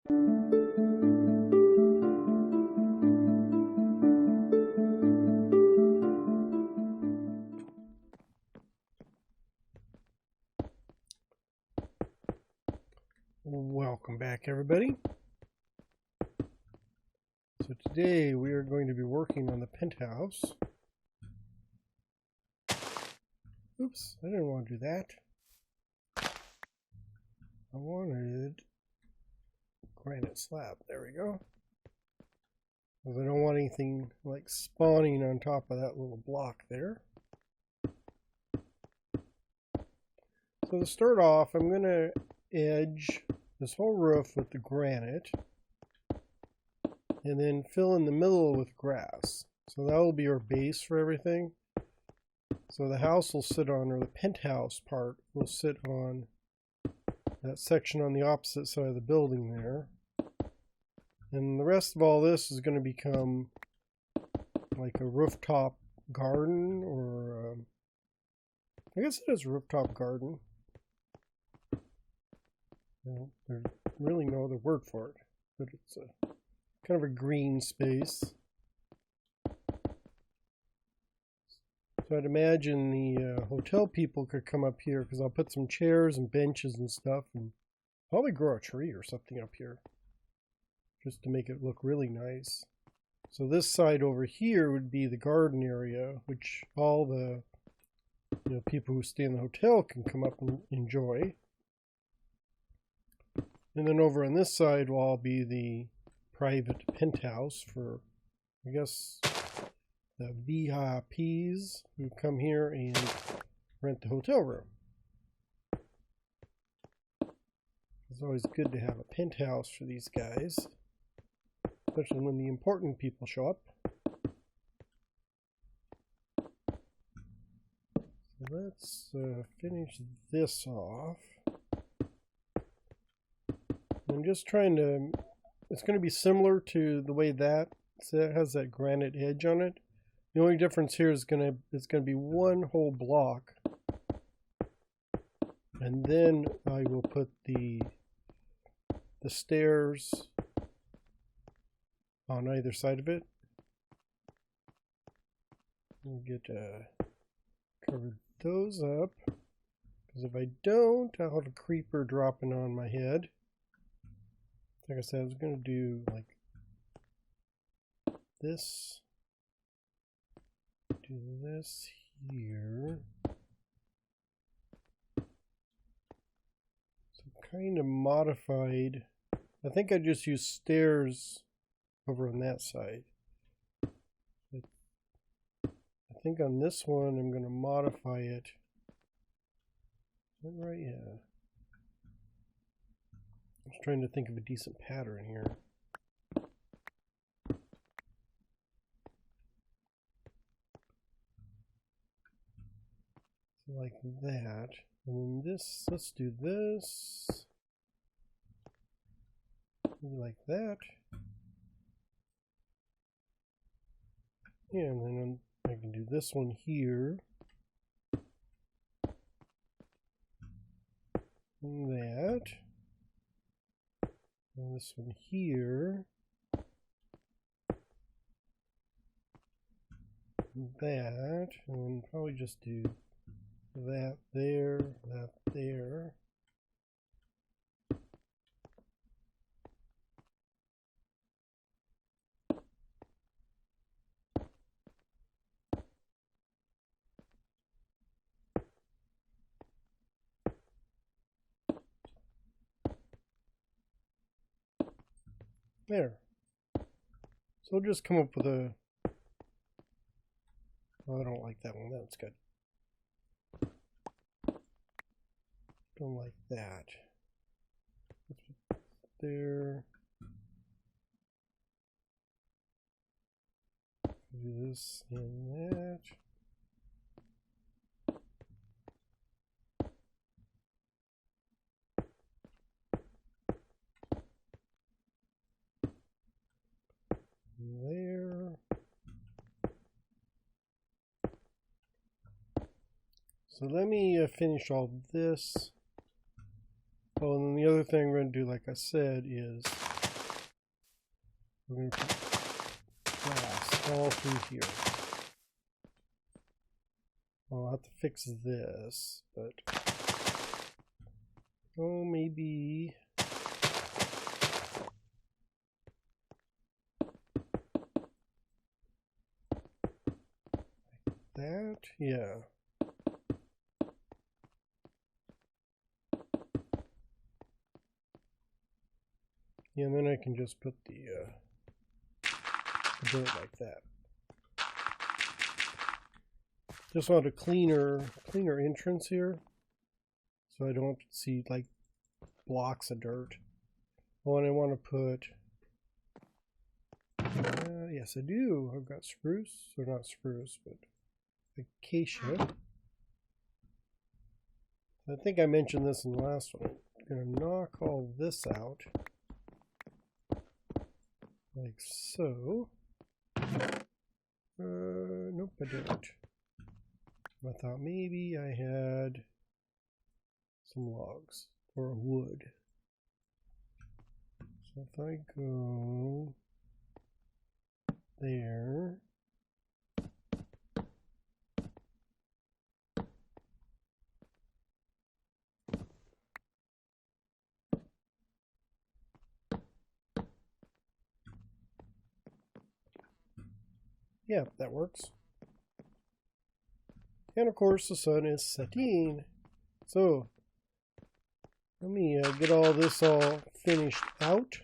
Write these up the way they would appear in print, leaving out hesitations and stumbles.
Welcome back, everybody. So today we are going to be working on the penthouse. Oops, I didn't want to do that. I wanted granite slab. There we go. Because I don't want anything like spawning on top of that little block there. So to start off, I'm going to edge this whole roof with the granite and then fill in the middle with grass. So that will be our base for everything. So the house will sit on, or the penthouse part will sit on that section on the opposite side of the building there. And the rest of all this is going to become like a rooftop garden, or I guess it is a rooftop garden. Well, there's really no other word for it, but it's a kind of a green space. So I'd imagine the hotel people could come up here, because I'll put some chairs and benches and stuff, and probably grow a tree or something up here, just to make it look really nice. So this side over here would be the garden area, which all the people who stay in the hotel can come up and enjoy. And then over on this side will all be the private penthouse for, I guess, the VIPs who come here and rent the hotel room. It's always good to have a penthouse for these guys, especially when the important people show up. So let's finish this off. I'm just trying to, it's going to be similar to the way that, so it has that granite edge on it. The only difference here is it's going to be one whole block. And then I will put the stairs on either side of it. We'll get cover those up, because if I don't, I'll have a creeper dropping on my head. Like I said, I was going to do like this, do this here. So kind of modified. I think I just used stairs over on that side. But I think on this one I'm going to modify it. Is that right? Yeah. I was trying to think of a decent pattern here. So like that. And then this, let's do this. Maybe like that. Yeah, and then I can do this one here. And that. And this one here. That. And probably just do that there, that there. There. So we'll just come up with a, oh, I don't like that one. That's good. Don't like that. Let's put there. Do this and that. There. So let me finish all this. Oh, and then the other thing I'm going to do, like I said, is we're going to put glass all through here. I'll have to fix this, but oh, maybe like that, yeah. Yeah, and then I can just put the dirt like that. Just want a cleaner entrance here, so I don't see like blocks of dirt. Oh, and I want to put, yes I do, I've got spruce, or not spruce, but acacia. I think I mentioned this in the last one. I'm going to knock all this out, like so. Nope, I didn't. I thought maybe I had some logs or wood. So if I go there, yeah, that works. And of course the sun is setting. So let me get all this all finished out.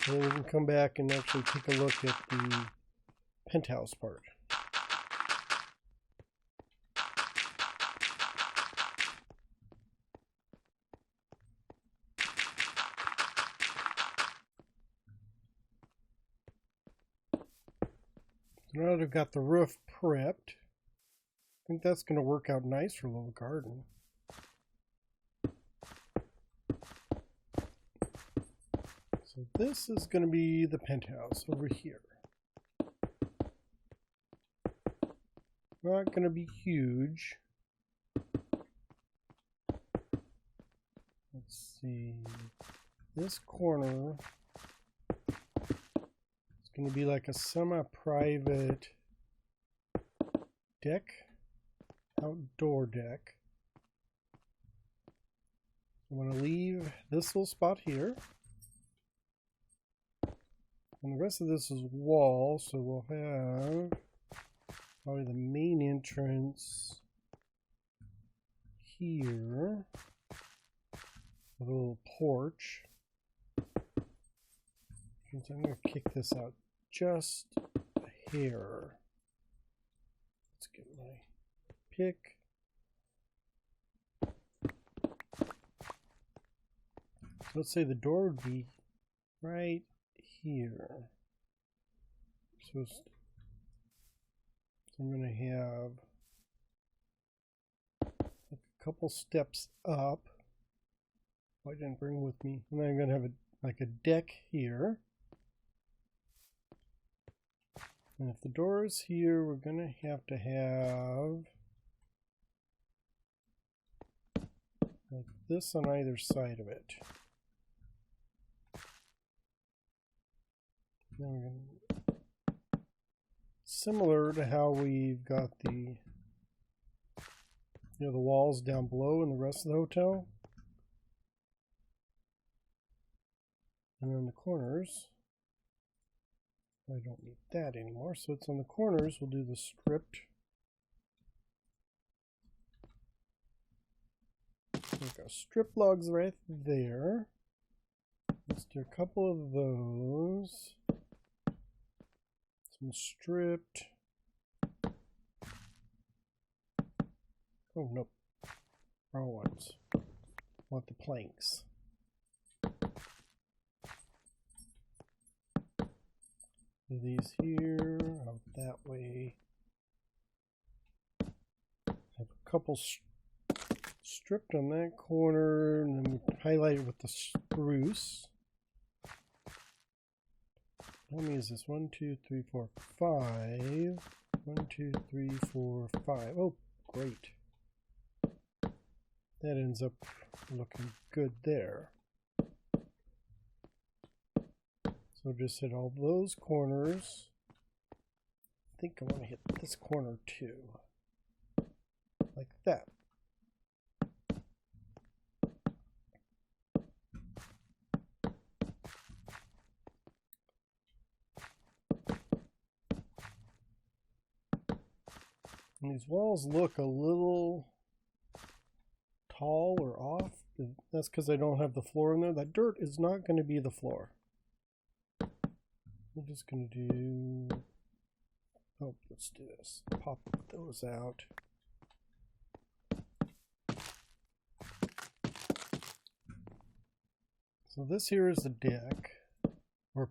And then we can come back and actually take a look at the penthouse part. Now that I've got the roof prepped, I think that's going to work out nice for a little garden. So this is going to be the penthouse over here. Not going to be huge. Let's see. This corner is going to be like a semi-private deck. Outdoor deck. I'm going to leave this little spot here. And the rest of this is wall, so we'll have probably the main entrance here. A little porch. So I'm going to kick this out just a hair. Let's get my pick. So let's say the door would be right here. So I'm going to have a couple steps up. I didn't bring with me. And then I'm going to have like a deck here. And if the door is here, we're going to have like this on either side of it. Then we're going to, similar to how we've got the, the walls down below in the rest of the hotel. And then the corners, I don't need that anymore, so it's on the corners. We'll do the stripped. We've got strip logs right there. Let's do a couple of those. Some stripped. Oh, nope. Wrong ones. I want the planks. Do these here, out that way. Have a couple stripped on that corner, and then we highlight it with the spruce. How many is this? 1, 2, 3, 4, 5. 1, 2, 3, 4, 5. Oh, great. That ends up looking good there. So So just hit all those corners. I think I want to hit this corner too. Like that. And these walls look a little tall or off. That's because I don't have the floor in there. That dirt is not going to be the floor. We're just going to do... Oh, let's do this. Pop those out. So this here is the deck. Or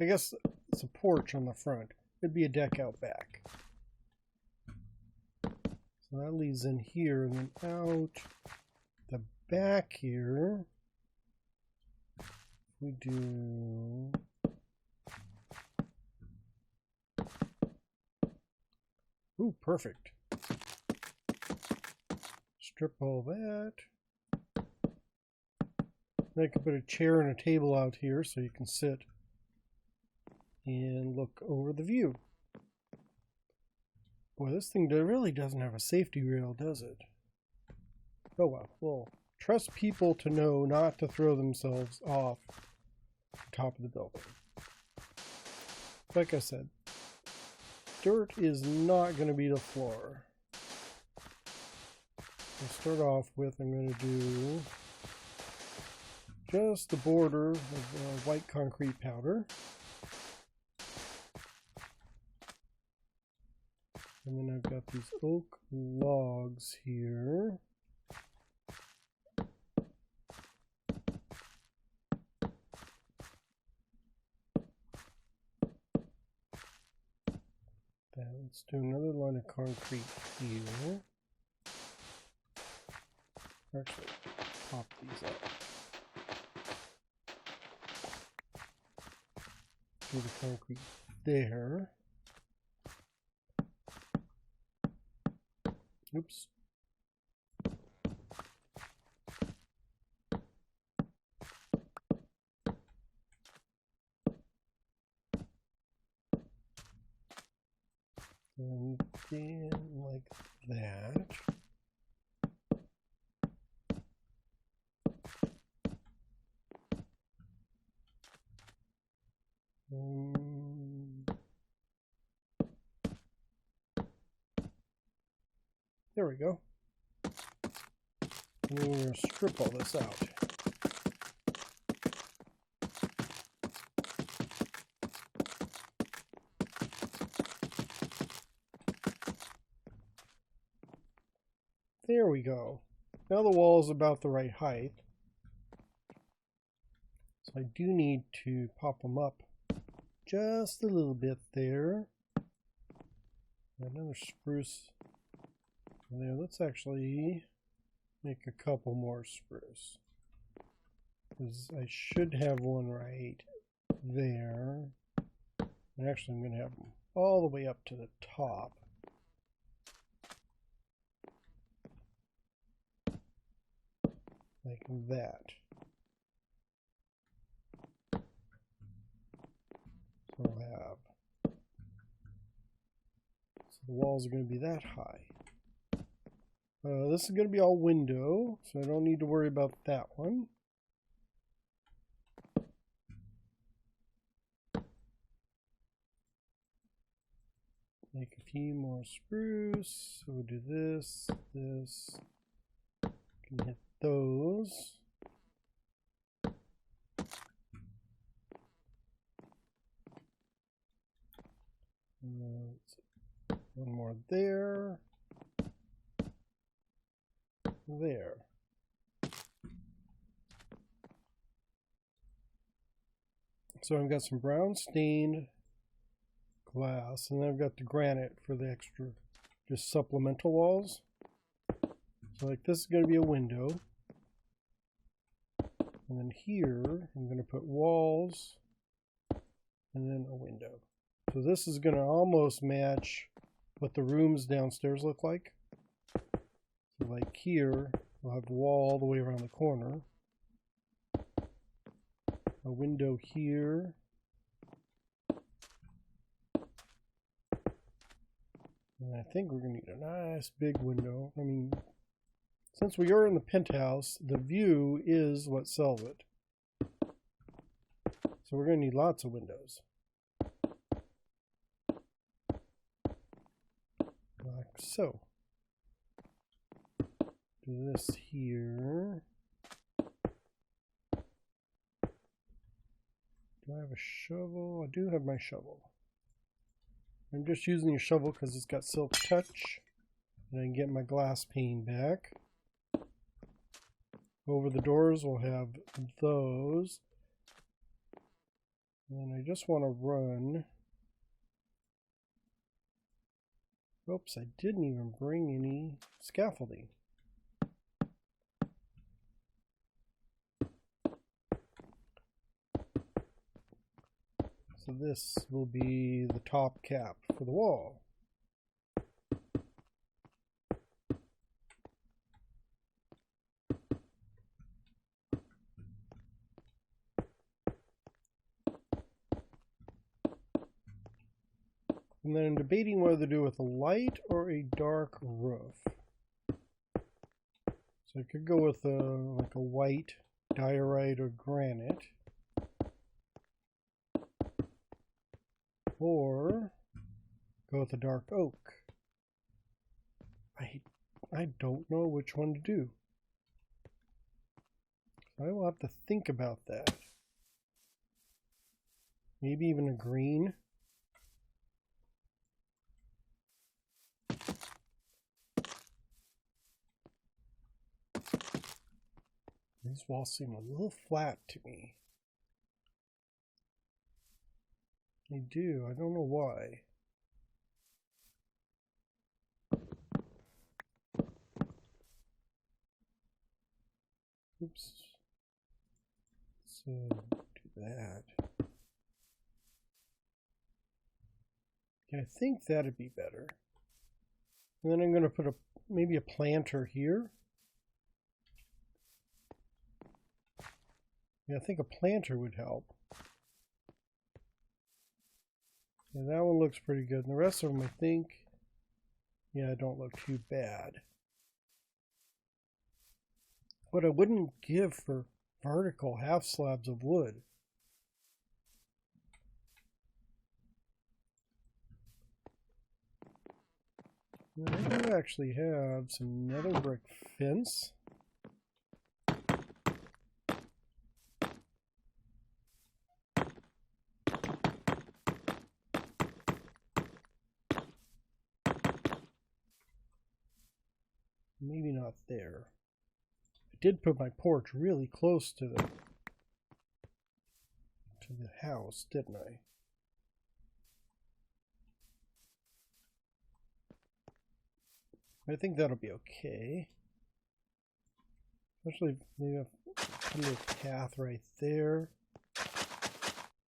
I guess it's a porch on the front. It'd be a deck out back. So that leads in here and then out the back here. We do... Ooh, perfect. Strip all that. I can put a chair and a table out here so you can sit and look over the view. Boy, this thing really doesn't have a safety rail, does it? Oh well, we'll trust people to know not to throw themselves off the top of the building. Like I said, dirt is not going to be the floor. To start off with, I'm going to do just the border of white concrete powder. And then I've got these oak logs here. Then let's do another line of concrete here. Actually, pop these up. Do the concrete there. Oops. And then like that. There we go. And then we're going to strip all this out. There we go. Now the wall is about the right height. So I do need to pop them up just a little bit there. Another spruce there. Let's actually make a couple more spruce, because I should have one right there. And actually I'm going to have them all the way up to the top. Like that. So I'll have, so the walls are going to be that high. This is going to be all window, so I don't need to worry about that one. Make a few more spruce. So we'll do this, this. Can hit those. One more there. There. So I've got some brown stained glass, and then I've got the granite for the extra, just supplemental walls. So like this is going to be a window. And then here, I'm going to put walls and then a window. So this is going to almost match what the rooms downstairs look like. So like here, we'll have a wall all the way around the corner. A window here. And I think we're going to need a nice big window. I mean, since we are in the penthouse, the view is what sells it. So we're going to need lots of windows. Like so. Do this here. Do I have a shovel? I do have my shovel. I'm just using a shovel because it's got silk touch. And I can get my glass pane back. Over the doors we'll have those. And I just want to run. Oops, I didn't even bring any scaffolding. So this will be the top cap for the wall. And then I'm debating whether to do with a light or a dark roof. So I could go with like a white diorite or granite. Or go with a dark oak. I don't know which one to do. I will have to think about that. Maybe even a green. These walls seem a little flat to me. They do. I don't know why. Oops. So do that. Yeah, I think that'd be better. And then I'm going to put maybe a planter here. Yeah, I think a planter would help. Yeah, that one looks pretty good. And the rest of them, I think, yeah, don't look too bad. What I wouldn't give for vertical half slabs of wood. And I do actually have some nether brick fence. Maybe not there. I did put my porch really close to the house, didn't I? I think that'll be okay. Especially maybe a little path right there.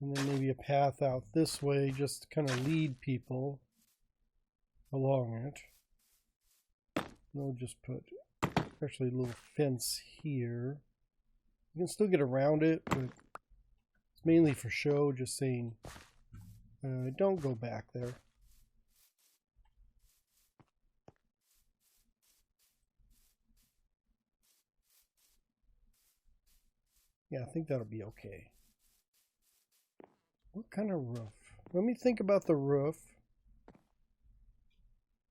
And then maybe a path out this way just to kind of lead people along it. We'll just put actually a little fence here. You can still get around it, but it's mainly for show, just saying don't go back there. Yeah, I think that'll be okay. What kind of roof? Let me think about the roof.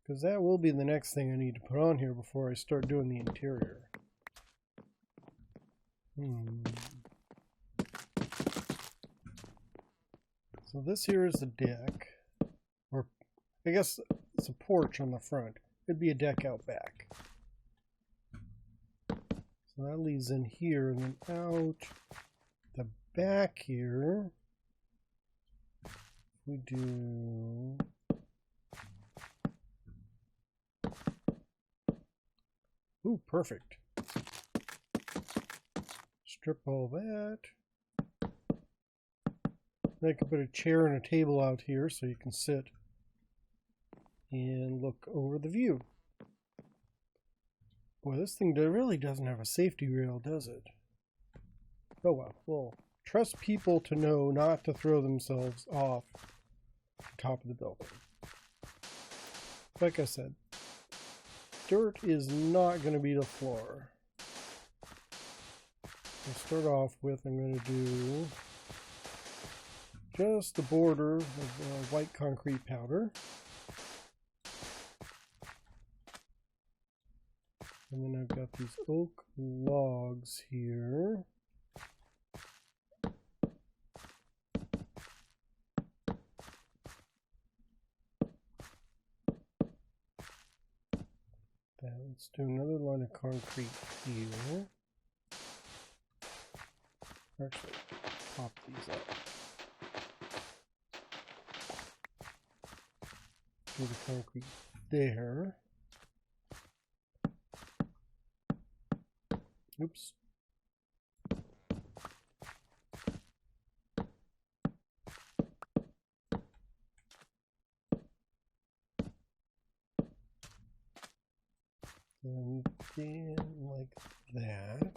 Because that will be the next thing I need to put on here before I start doing the interior. So this here is the deck. Or I guess it's a porch on the front. It'd be a deck out back. So that leads in here and then out the back here. We do... Ooh, perfect. Strip all that. I could put a chair and a table out here so you can sit and look over the view. Boy, this thing really doesn't have a safety rail, does it? Oh well, we'll trust people to know not to throw themselves off the top of the building. like I said, dirt is not going to be the floor. To start off with, I'm going to do just the border of white concrete powder. And then I've got these oak logs here. Let's do another line of concrete here. Actually, pop these up. Do the concrete there. Oops. And then like that.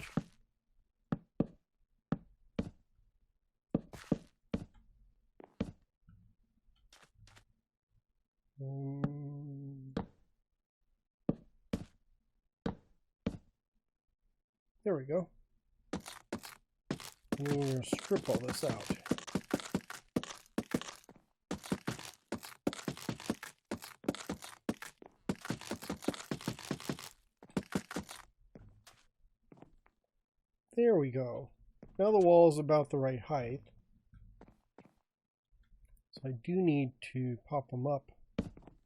There we go. And then we're going to strip all this out. There we go. Now the wall is about the right height. So I do need to pop them up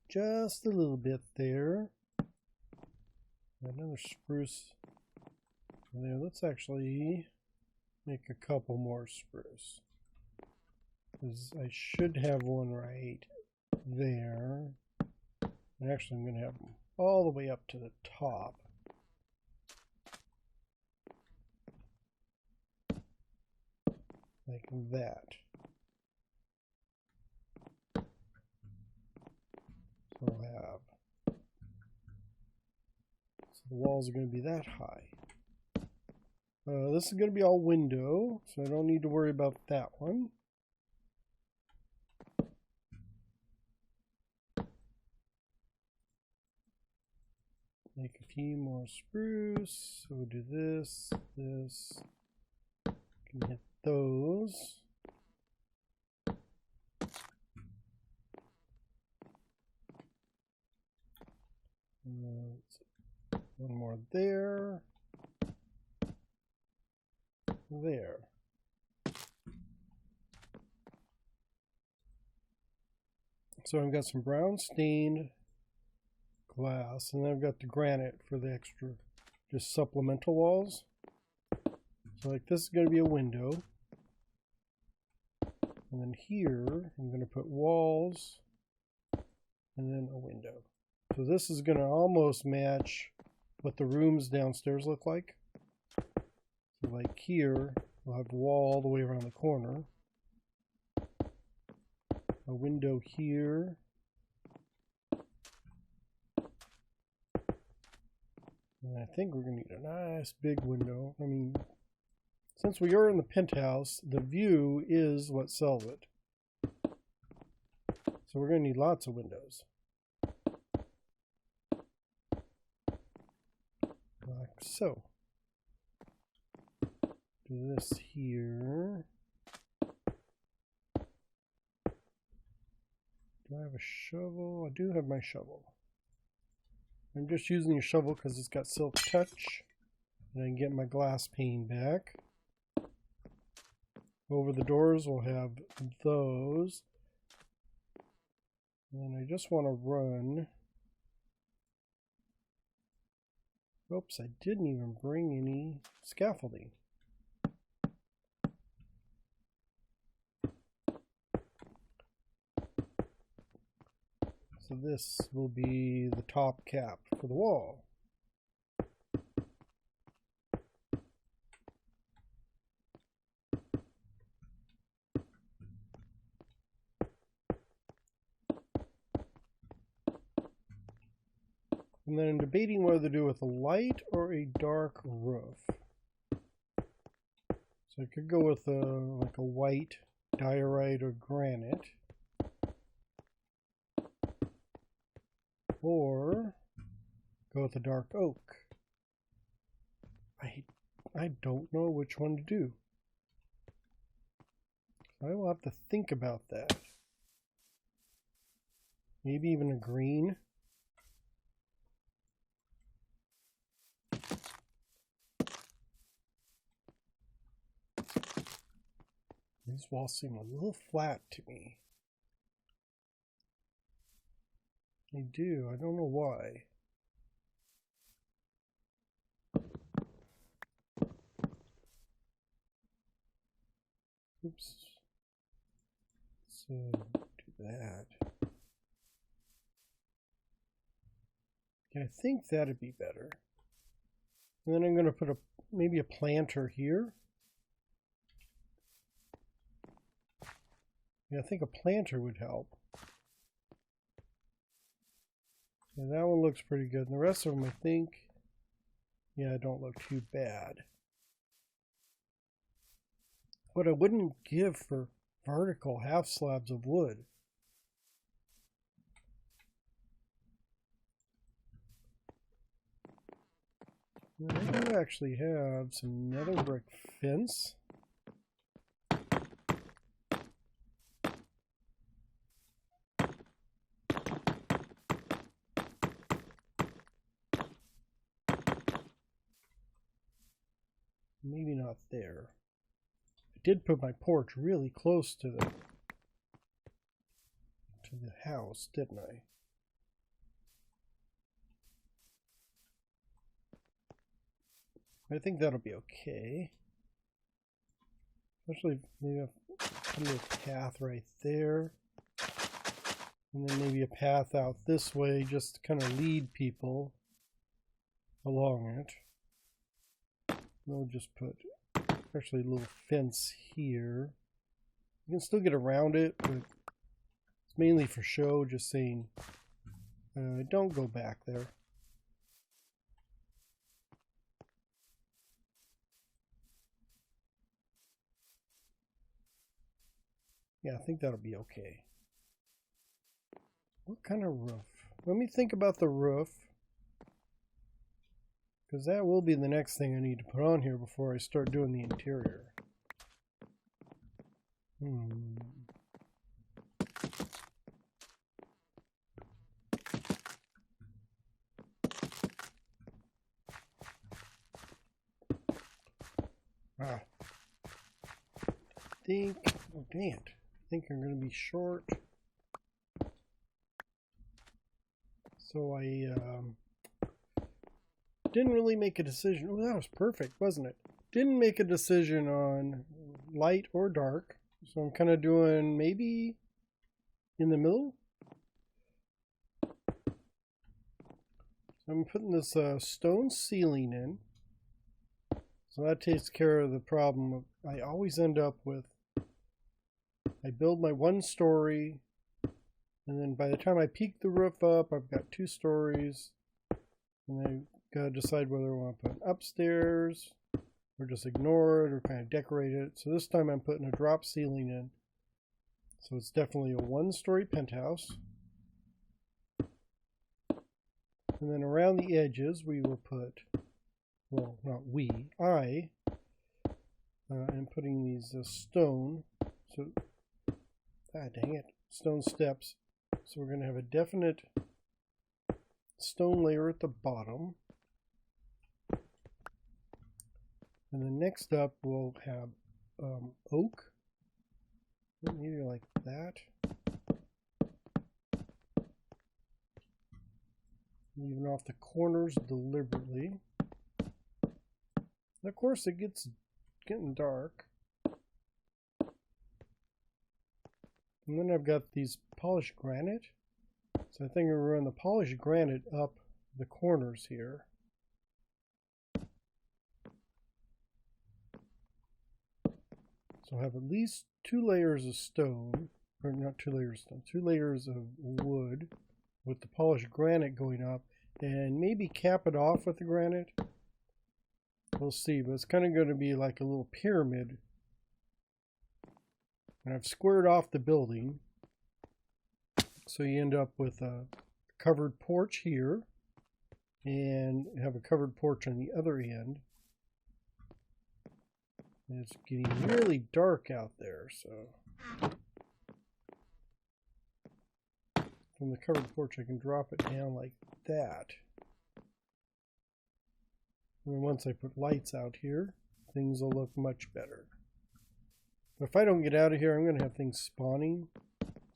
just a little bit there. Another spruce there. Let's actually make a couple more spruce, because I should have one right there. And actually I'm going to have them all the way up to the top. Like that. So we'll have, so the walls are going to be that high. This is going to be all window, so I don't need to worry about that one. Make a few more spruce. So we'll do this, this. Can hit those. One more there. There. So I've got some brown stained glass, and then I've got the granite for the extra, just supplemental walls. So like this is going to be a window. And then here, I'm going to put walls and then a window. So this is going to almost match what the rooms downstairs look like. So like here, we'll have a wall all the way around the corner. A window here. And I think we're going to need a nice big window. I mean, since we are in the penthouse, the view is what sells it. So we're going to need lots of windows. Like so. Do this here. Do I have a shovel? I do have my shovel. I'm just using a shovel because it's got silk touch. And I can get my glass pane back. Over the doors we'll have those. And I just want to run. Oops, I didn't even bring any scaffolding. So this will be the top cap for the wall. And then I'm debating whether to do with a light or a dark roof. So I could go with like a white diorite or granite. or go with the dark oak. I don't know which one to do. I will have to think about that. Maybe even a green. These walls seem a little flat to me. They do. I don't know why. Oops. So do that. I think that'd be better. And then I'm going to put maybe a planter here. Yeah, I think a planter would help. Yeah, that one looks pretty good. And the rest of them, I think, yeah, don't look too bad. What I wouldn't give for vertical half slabs of wood. I do actually have some nether brick fence. Maybe not there. I did put my porch really close to the house, didn't I? I think that'll be okay. Especially maybe a little path right there. And then maybe a path out this way just to kind of lead people along it. We'll just put actually a little fence here. You can still get around it, but it's mainly for show, just saying don't go back there. Yeah, I think that'll be okay. What kind of roof? Let me think about the roof, because that will be the next thing I need to put on here before I start doing the interior. I think, oh dang it, I think I'm going to be short. So I didn't really make a decision. Oh, that was perfect, wasn't it? Didn't make a decision on light or dark. So I'm kind of doing maybe in the middle. So I'm putting this stone ceiling in. So that takes care of the problem of, I always end up with, I build my one story, and then by the time I peak the roof up, I've got 2 stories, and I gotta decide whether I want to put upstairs or just ignore it or kind of decorate it. So this time I'm putting a drop ceiling in. So it's definitely a 1-story penthouse. And then around the edges we will put, well, not we, I am putting these stone, so, dang it, stone steps. So we're going to have a definite stone layer at the bottom. And then next up we'll have oak, maybe like that. Leaving off the corners deliberately. And of course it gets getting dark. And then I've got these polished granite. So I think I'm going to run the polished granite up the corners here. So I'll have at least 2 layers of stone, or not 2 layers of stone, 2 layers of wood with the polished granite going up, and maybe cap it off with the granite. We'll see, but it's kind of going to be like a little pyramid. And I've squared off the building, so you end up with a covered porch here and have a covered porch on the other end. And it's getting really dark out there, so from the covered porch I can drop it down like that. And then once I put lights out here, things will look much better. But if I don't get out of here, I'm going to have things spawning.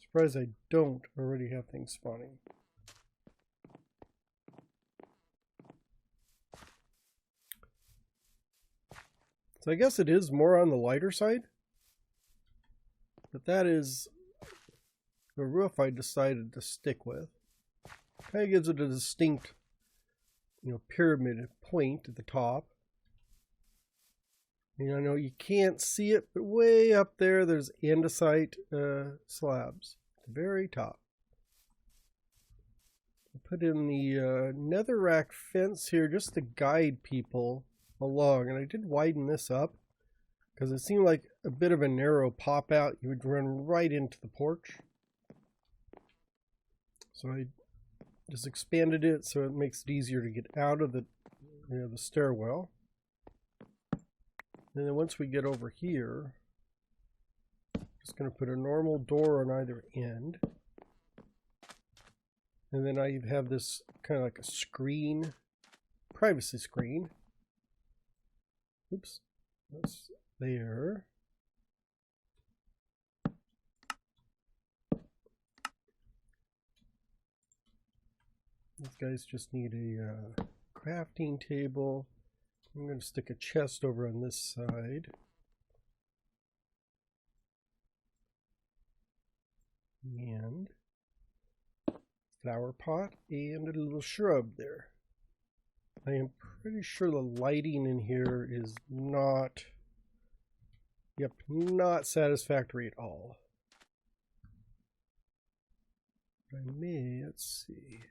Surprised I don't already have things spawning. So I guess it is more on the lighter side. But that is the roof I decided to stick with. Kind of gives it a distinct, pyramid point at the top. And I know you can't see it, but way up there, there's andesite slabs at the very top. I put in the netherrack fence here just to guide people along, and I did widen this up because it seemed like a bit of a narrow pop out. You would run right into the porch. So I just expanded it so it makes it easier to get out of the stairwell. And then once we get over here, just going to put a normal door on either end. And then I have this kind of like a screen, privacy screen. Oops, that's there. These guys just need a crafting table. I'm going to stick a chest over on this side. And flower pot and a little shrub there. I am pretty sure the lighting in here is not satisfactory at all. Let's see.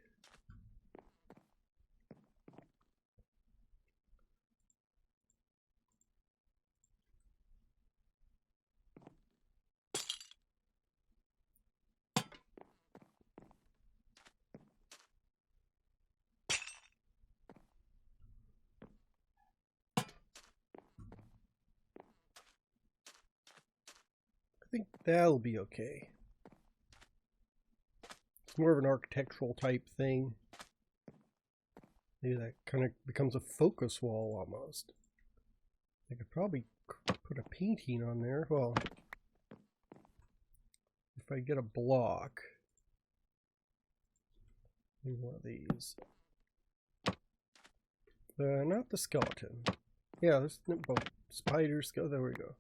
I think that'll be okay. It's more of an architectural type thing. Maybe that kind of becomes a focus wall almost. I could probably put a painting on there. Well, if I get a block, maybe one of these. Not the skeleton. Yeah, there's both spiders. There we go.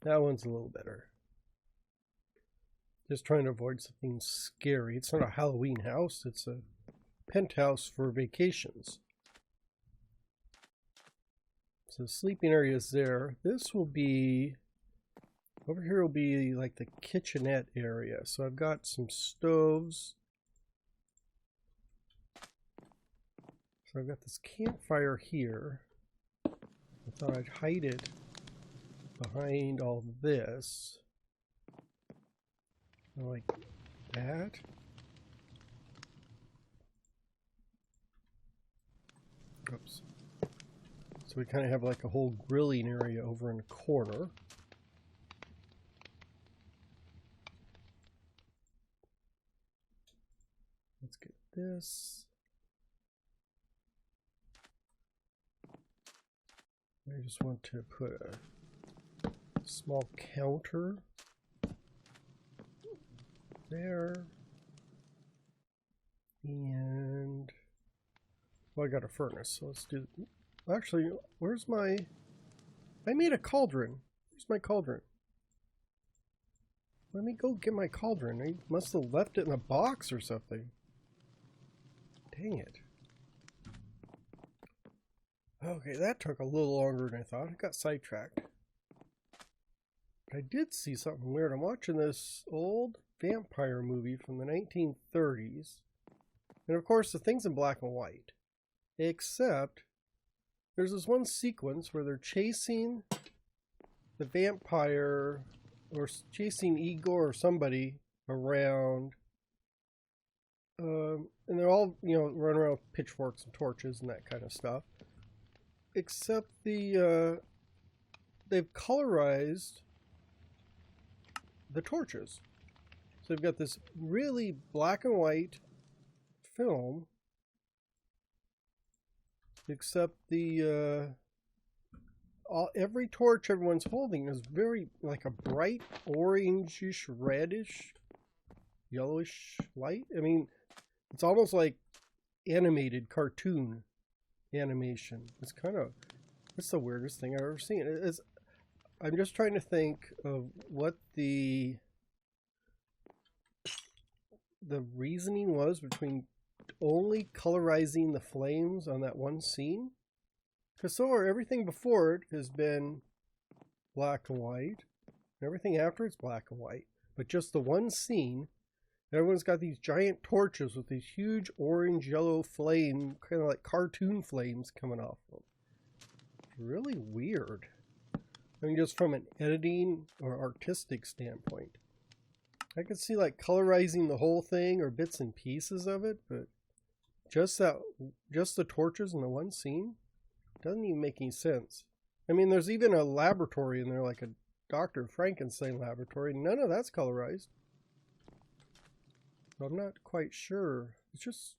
That one's a little better. Just trying to avoid something scary. It's not a Halloween house. It's a penthouse for vacations. So the sleeping area is there. This will be, over here will be like the kitchenette area. So I've got some stoves. So I've got this campfire here. I thought I'd hide it behind all this. Like that. Oops. So we kind of have like a whole grilling area over in the corner. Let's get this. I just want to put a small counter there, and well, I got a furnace, so let's do. Actually, where's my? I made a cauldron. Where's my cauldron? Let me go get my cauldron. I must have left it in a box or something. Dang it. Okay, that took a little longer than I thought. I got sidetracked. I did see something weird. I'm watching this old vampire movie from the 1930s, and of course the thing's in black and white, except there's this one sequence where they're chasing the vampire or chasing Igor or somebody around And they're all, you know, run around with pitchforks and torches and that kind of stuff. Except they've colorized the torches. So they've got this really black and white film, except every torch everyone's holding is very like a bright orangish, reddish, yellowish light. I mean, it's almost like animated cartoon animation. It's the weirdest thing I've ever seen. I'm just trying to think of what the reasoning was between only colorizing the flames on that one scene. Because so far, everything before it has been black and white. Everything after it's black and white. But just the one scene, everyone's got these giant torches with these huge orange yellow flame, kind of like cartoon flames coming off them. It's really weird. I mean, just from an editing or artistic standpoint. I could see like colorizing the whole thing or bits and pieces of it, but just the torches in the one scene doesn't even make any sense. I mean, there's even a laboratory in there, like a Dr. Frankenstein laboratory. None of that's colorized. I'm not quite sure. It's just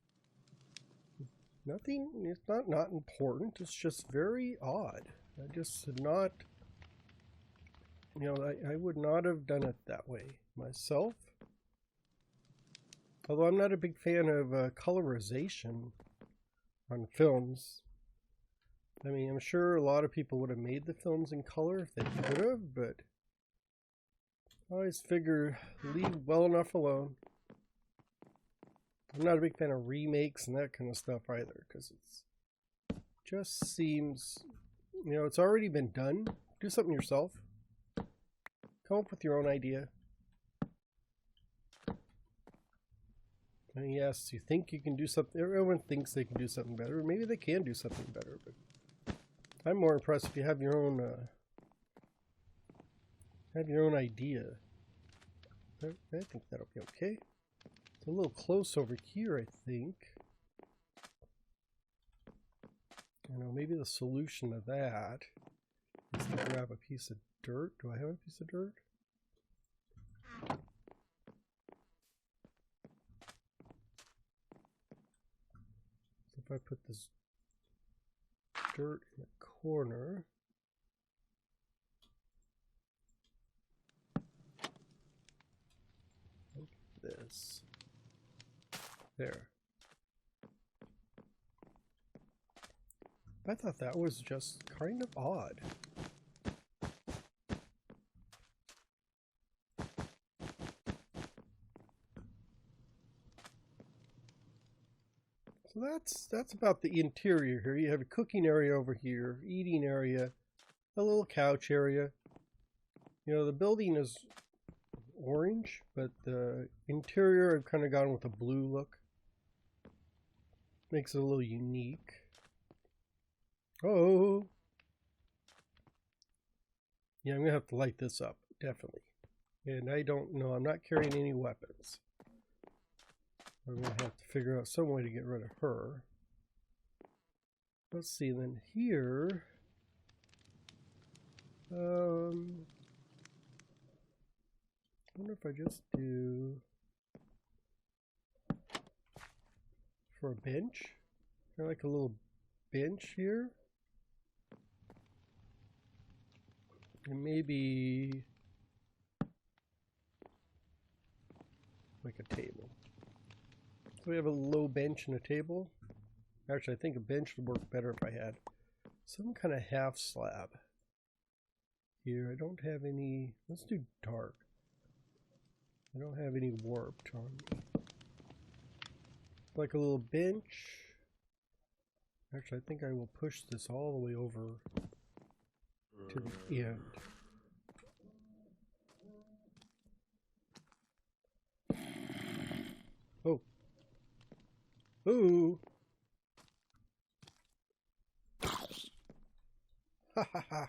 nothing. It's not important. It's just very odd. I just did not, you know, I would not have done it that way myself. Although I'm not a big fan of colorization on films. I mean, I'm sure a lot of people would have made the films in color if they could have, but I always figure leave well enough alone. I'm not a big fan of remakes and that kind of stuff either, because it just seems, you know, it's already been done. Do something yourself. Come up with your own idea. And yes, you think you can do something. Everyone thinks they can do something better. Maybe they can do something better, but I'm more impressed if you have your own idea. I think that'll be okay. It's a little close over here, I think. You know, maybe the solution to that is to grab a piece of dirt. Do I have a piece of dirt? So if I put this dirt in the corner, like this. There. I thought that was just kind of odd. So that's about the interior here. You have a cooking area over here, eating area, a little couch area. You know, the building is orange, but the interior I've kind of gone with a blue look. Makes it a little unique. Oh! Yeah, I'm going to have to light this up, definitely. And I don't know, I'm not carrying any weapons. I'm going to have to figure out some way to get rid of her. Let's see, then here... I wonder if I just do... for a bench? Kind of like a little bench here. And maybe... like a table. So we have a low bench and a table. Actually, I think a bench would work better if I had some kind of half slab. Here, I don't have any... let's do dark. I don't have any warped on me. Like a little bench. Actually, I think I will push this all the way over to the end. Oh. Ooh. Ha ha ha.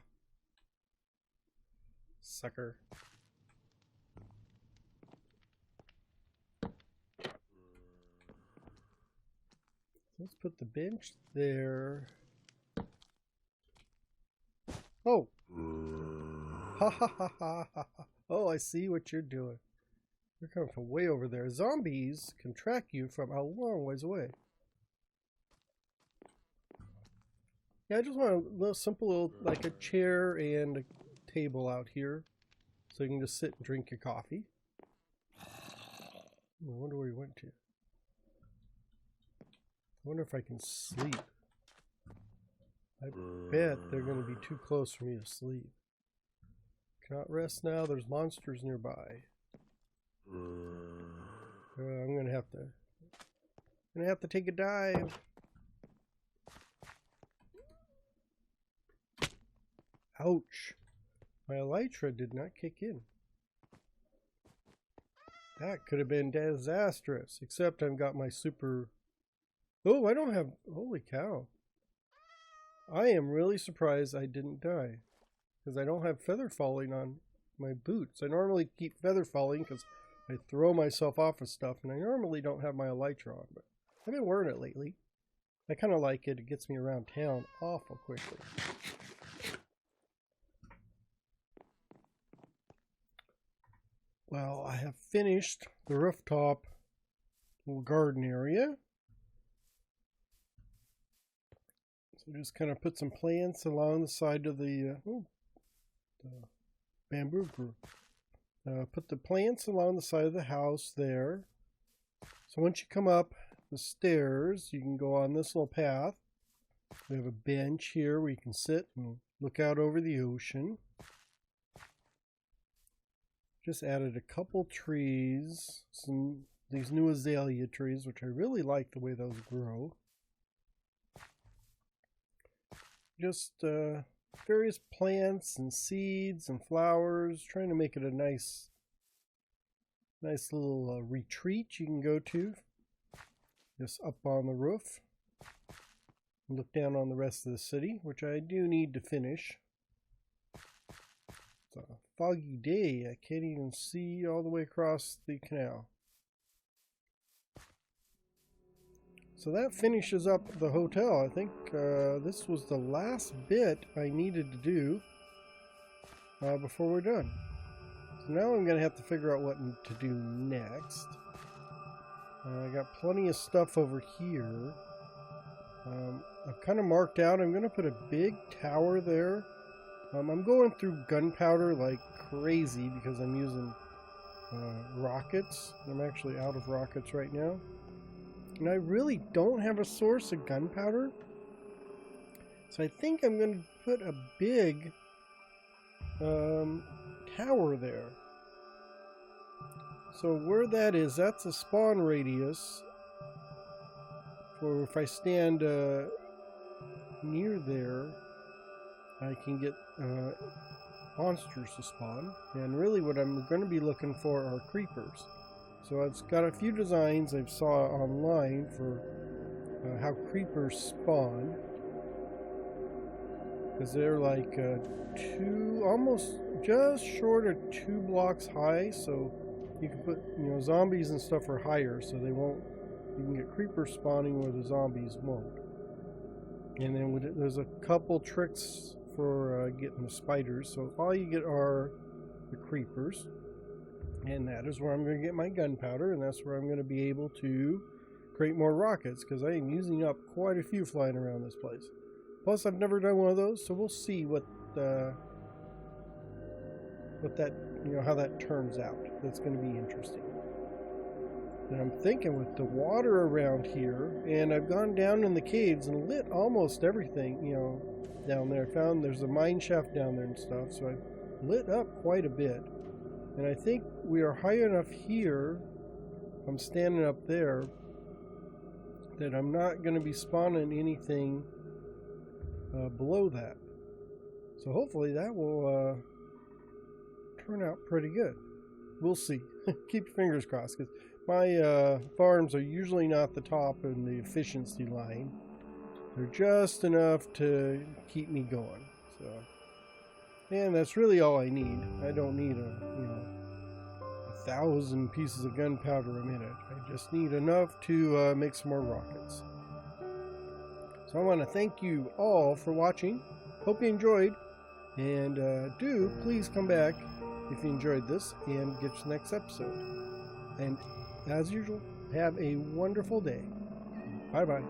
Sucker. let's put the bench there. Oh! Ha ha ha ha ha. Oh, I see what you're doing. You're coming from way over there. Zombies can track you from a long ways away. Yeah, I just want a little simple, like a chair and a table out here. So you can just sit and drink your coffee. I wonder where he went to. I wonder if I can sleep. I bet they're going to be too close for me to sleep. Cannot rest now. There's monsters nearby. I'm going to have to take a dive. Ouch. My elytra did not kick in. That could have been disastrous. Except I've got my super... Oh, I don't have... Holy cow. I am really surprised I didn't die. Because I don't have feather falling on my boots. I normally keep feather falling because I throw myself off of stuff. And I normally don't have my elytra on. But I've been wearing it lately. I kind of like it. It gets me around town awful quickly. Well, I have finished the rooftop little garden area. So just kind of put some plants along the side of the bamboo group. Put the plants along the side of the house there. So once you come up the stairs, you can go on this little path. We have a bench here where you can sit and look out over the ocean. Just added a couple trees, these new azalea trees, which I really like the way those grow. Just various plants and seeds and flowers, trying to make it a nice little retreat you can go to. Just up on the roof. Look down on the rest of the city, which I do need to finish. It's a foggy day. I can't even see all the way across the canal. So that finishes up the hotel. I think this was the last bit I needed to do before we're done. So now I'm going to have to figure out what to do next. I got plenty of stuff over here. I've kind of marked out. I'm going to put a big tower there. I'm going through gunpowder like crazy because I'm using rockets. I'm actually out of rockets right now. And I really don't have a source of gunpowder. So I think I'm going to put a big tower there. So where that is, that's a spawn radius. For if I stand near there, I can get monsters to spawn. And really what I'm going to be looking for are creepers. So I've got a few designs I saw online for how creepers spawn. Because they're like almost just short of 2 blocks high. So you can put, zombies and stuff are higher. So they won't, you can get creepers spawning where the zombies won't. And then there's a couple tricks for getting the spiders. So all you get are the creepers. And that is where I'm going to get my gunpowder, and that's where I'm going to be able to create more rockets, because I am using up quite a few flying around this place. Plus, I've never done one of those, so we'll see what that, how that turns out. That's going to be interesting. And I'm thinking with the water around here, and I've gone down in the caves and lit almost everything, down there. I found there's a mine shaft down there and stuff, so I've lit up quite a bit. And I think we are high enough here, I'm standing up there, that I'm not going to be spawning anything below that. So hopefully that will turn out pretty good. We'll see. Keep your fingers crossed, because my farms are usually not the top in the efficiency line. They're just enough to keep me going. So. And that's really all I need. I don't need 1,000 pieces of gunpowder a minute. I just need enough to make some more rockets. So I want to thank you all for watching. Hope you enjoyed, and do please come back if you enjoyed this and get to the next episode. And as usual, have a wonderful day. Bye bye.